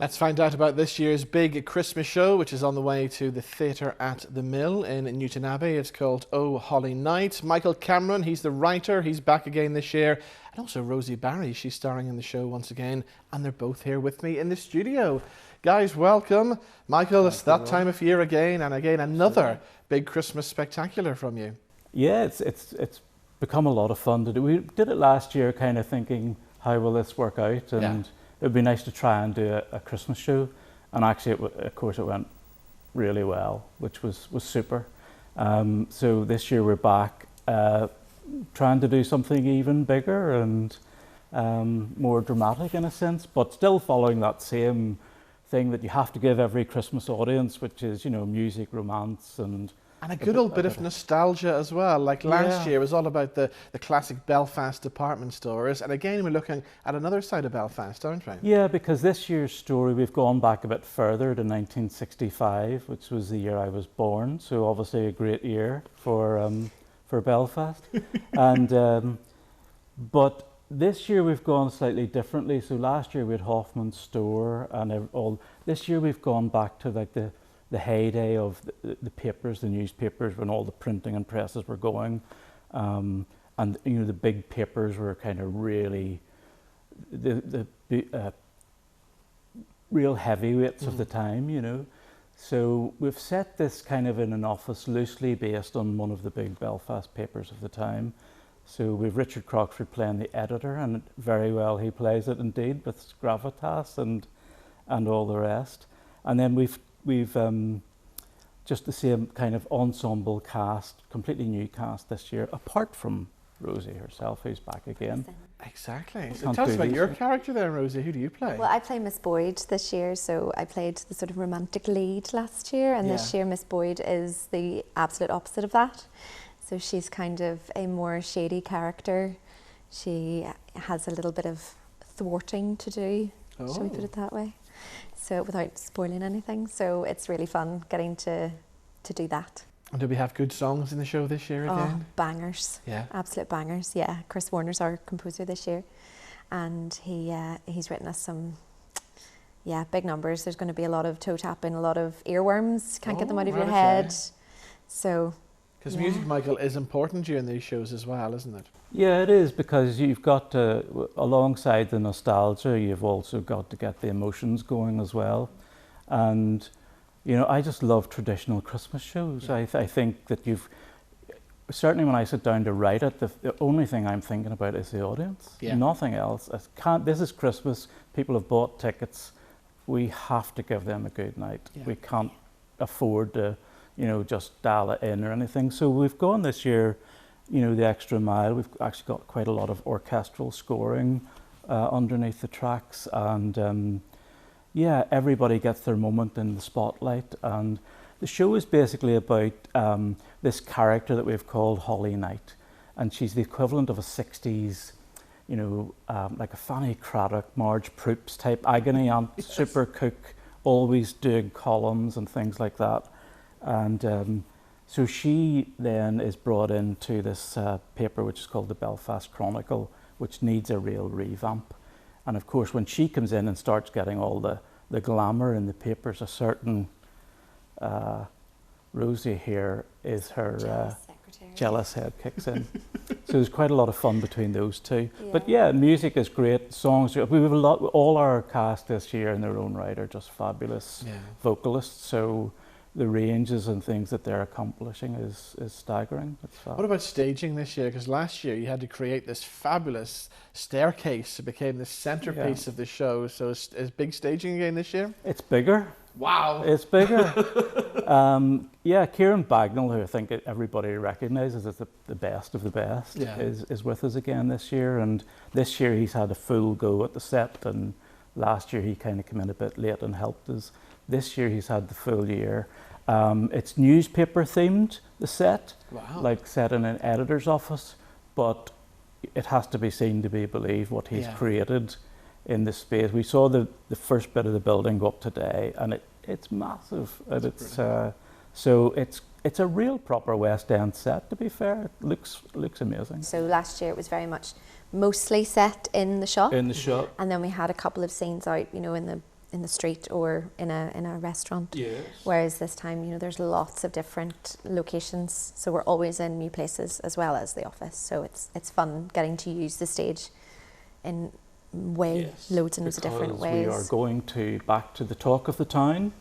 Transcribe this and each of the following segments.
Let's find out about this year's big Christmas show, which is on the way to the Theatre at the Mill in Newtownabbey. It's called Oh Holly Night. Michael Cameron, he's the writer, he's back again this year. And also Rosie Barry, she's starring in the show once again. And they're both here with me in the studio. Guys, welcome. Michael, it's that time of year again, and again another big Christmas spectacular from you. Yeah, it's become a lot of fun to do. We did it last year kind of thinking, how will this work out? And it would be nice to try and do a Christmas show, and actually, of course, it went really well, which was super. So this year we're back trying to do something even bigger and more dramatic in a sense, but still following that same thing that you have to give every Christmas audience, which is, you know, music, romance, and a good old bit of nostalgia as well. Like last year, it was all about the classic Belfast department stores. And again, we're looking at another side of Belfast, aren't we? Yeah, because this year's story, we've gone back a bit further to 1965, which was the year I was born. So obviously a great year for Belfast. And but this year we've gone slightly differently. So last year we had Hoffman's store and all. This year we've gone back to like the heyday of the papers, the newspapers, when all the printing and presses were going, and you know, the big papers were kind of really the real heavyweights of the time, you know. So we've set this kind of in an office loosely based on one of the big Belfast papers of the time. So we've Richard Croxford playing the editor, and very well he plays it indeed, with gravitas and all the rest. And then we've just the same kind of ensemble cast, completely new cast this year, apart from Rosie herself, who's back again. Exactly. So tell us about your character there, Rosie. Who do you play? Well, I play Miss Boyd this year, so I played the sort of romantic lead last year, and this year Miss Boyd is the absolute opposite of that. So she's kind of a more shady character. She has a little bit of thwarting to do, shall we put it that way? So without spoiling anything, so it's really fun getting to do that. And do we have good songs in the show this year again? Oh, bangers! Yeah, absolute bangers. Yeah, Chris Warner's our composer this year, and he's written us some big numbers. There's going to be a lot of toe tapping, a lot of earworms. Can't get them out of your head. So. Because music, Michael, is important during these shows as well, isn't it? Yeah, it is, because you've got to, alongside the nostalgia, you've also got to get the emotions going as well. And, you know, I just love traditional Christmas shows. I think that certainly when I sit down to write it, the only thing I'm thinking about is the audience. Nothing else. This is Christmas, people have bought tickets. We have to give them a good night. We can't afford to, you know, just dial it in or anything. So we've gone this year, you know, the extra mile. We've actually got quite a lot of orchestral scoring underneath the tracks, and everybody gets their moment in the spotlight. And the show is basically about this character that we've called Holly Night, and she's the equivalent of a 60s, you know, like a Fanny Craddock, Marge Proops type agony aunt, super cook, always doing columns and things like that. And so she then is brought into this paper which is called the Belfast Chronicle, which needs a real revamp. And of course, when she comes in and starts getting all the glamour in the papers, a certain Rosie here is her jealous head kicks in. So there's quite a lot of fun between those two. But yeah, music is great. Songs, we have a lot. All our cast this year in their own right are just fabulous vocalists. So the ranges and things that they're accomplishing is staggering. What about staging this year? Because last year you had to create this fabulous staircase. It became the centerpiece of the show. So is big staging again this year? It's bigger. Wow. It's bigger. Kieran Bagnall, who I think everybody recognises as the best of the best, is with us again this year. And this year he's had a full go at the set, and last year he kind of came in a bit late and helped us. This year he's had the full year. It's newspaper themed, the set, like set in an editor's office, but it has to be seen to be believed what he's created in this space. We saw the first bit of the building go up today, and it's massive. And it's a real proper West End set, to be fair. It looks amazing. So last year it was very much mostly set in the shop. In the shop. And then we had a couple of scenes out, you know, in in the street or in a restaurant. Yes. Whereas this time, you know, there's lots of different locations, so we're always in new places as well as the office. So it's fun getting to use the stage in loads and loads of different ways. We are going back to the talk of the town.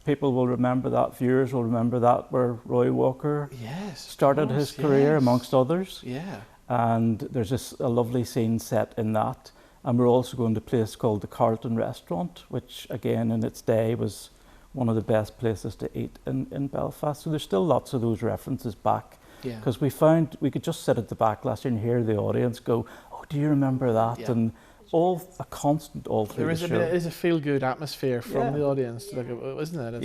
People will remember that, viewers will remember that, where Roy Walker started his career, amongst others. Yeah. And there's a lovely scene set in that. And we're also going to a place called the Carlton Restaurant, which again in its day was one of the best places to eat in Belfast. So there's still lots of those references back. Because we found we could just sit at the back last year and hear the audience go, "Oh, do you remember that?" Yeah. And a constant all through the show. There is a feel-good atmosphere from the audience, isn't it?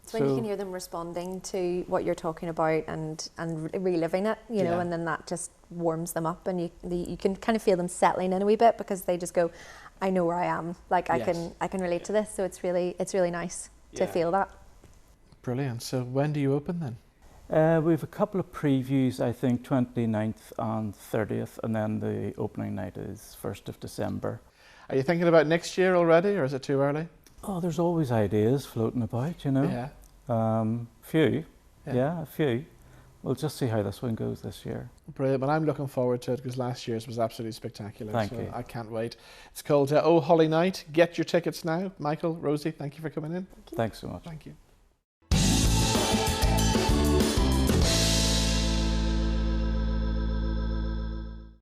It's when you can hear them responding to what you're talking about and reliving it, you know, and then that just warms them up, and you can kind of feel them settling in a wee bit because they just go, "I know where I am. Like I can relate to this." So it's really nice to feel that. Brilliant. So when do you open then? We have a couple of previews, I think 29th and 30th, and then the opening night is 1st of December. Are you thinking about next year already, or is it too early? Oh, there's always ideas floating about, you know. Yeah. A few. We'll just see how this one goes this year. Brilliant, but I'm looking forward to it because last year's was absolutely spectacular. Thank you. I can't wait. It's called Oh Holly Night. Get your tickets now. Michael, Rosie, thank you for coming in. Thanks so much. Thank you.